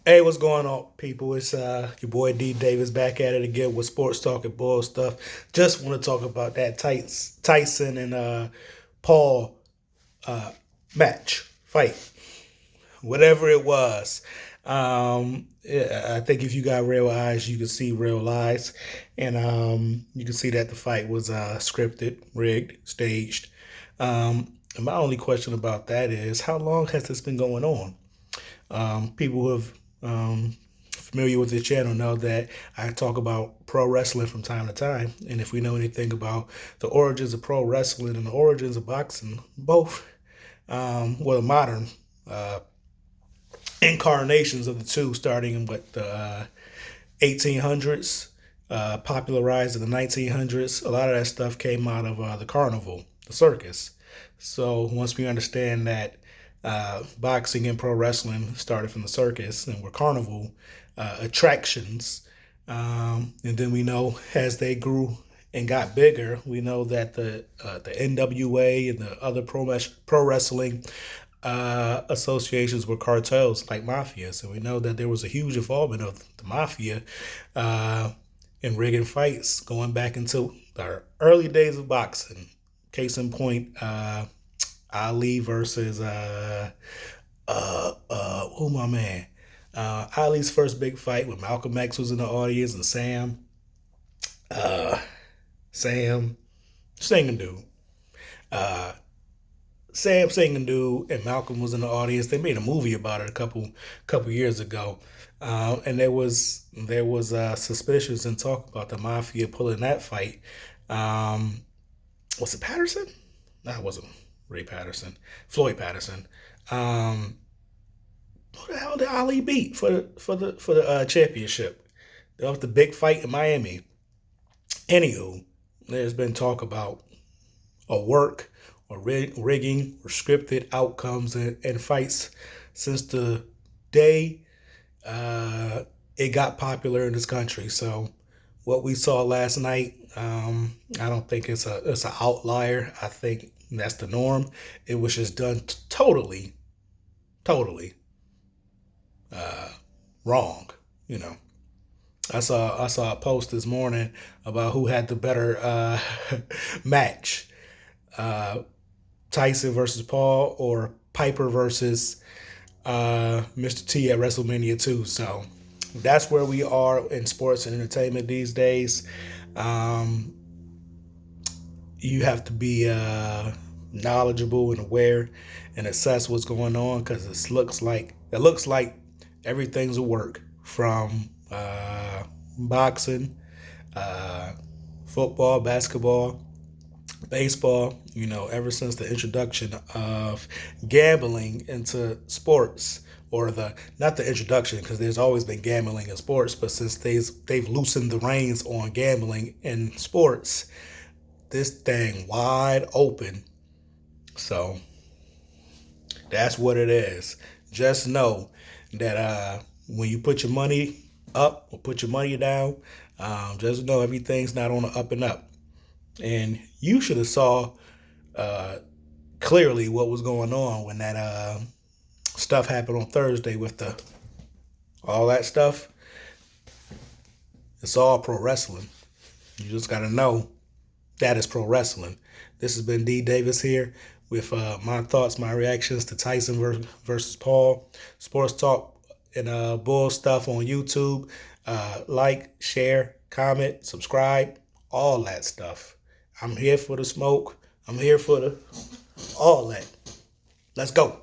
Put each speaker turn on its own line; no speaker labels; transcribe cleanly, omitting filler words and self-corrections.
Hey, what's going on, people? It's your boy D Davis back at it again with sports talk and bull stuff. Just want to talk about that Tyson and Paul uh, match fight, whatever it was. Yeah, I think if you got real eyes, you can see real lies, and you can see that the fight was scripted, rigged, staged. And my only question about that is, how long has this been going on? People who have familiar with the channel know that I talk about pro wrestling from time to time. And if we know anything about the origins of pro wrestling and the origins of boxing, both, well, modern uh, incarnations of the two, starting in what the 1800s, popularized in the 1900s. A lot of that stuff came out of the carnival, the circus. So once we understand that boxing and pro wrestling started from the circus and were carnival attractions, and then we know as they grew and got bigger, we know that the NWA and the other pro wrestling associations were cartels like mafia. So we know that there was a huge involvement of the mafia in rigging fights going back into the early days of boxing. Case in point, Ali versus who my man? Ali's first big fight when Malcolm X was in the audience and uh, Sam singing dude. Uh, Sam singing dude and Malcolm was in the audience. They made a movie about it a couple years ago, and there was suspicions and talk about the mafia pulling that fight. Um, was it Patterson? No, it wasn't Ray Patterson. Floyd Patterson. Um, who the hell did Ali beat for the championship? That was the big fight in Miami. Anywho, there's been talk about a work or rigging or scripted outcomes and fights since the day it got popular in this country. So what we saw last night, I don't think it's an outlier. I think that's the norm. It was just done totally wrong. You know, I saw a post this morning about who had the better match, uh, Tyson versus Paul or Piper versus Mr. T at WrestleMania 2. So that's where we are in sports and entertainment these days. Um, you have to be knowledgeable and aware and assess what's going on because it looks like everything's a work from boxing, uh, football, basketball, baseball. Ever since the introduction of gambling into sports, or the not the introduction because there's always been gambling in sports, but since they've loosened the reins on gambling in sports, this thing wide open. So that's what it is. Just know that when you put your money up or put your money down, just know everything's not on the up and up. And you should have saw uh, clearly what was going on when that stuff happened on Thursday with the all that stuff. It's all pro wrestling. You just got to know that is pro wrestling. This has been D Davis here with my thoughts, my reactions to Tyson versus Paul. Sports talk and bull stuff on YouTube. Like, share, comment, subscribe, all that stuff. I'm here for the smoke. I'm here for the all that. Let's go.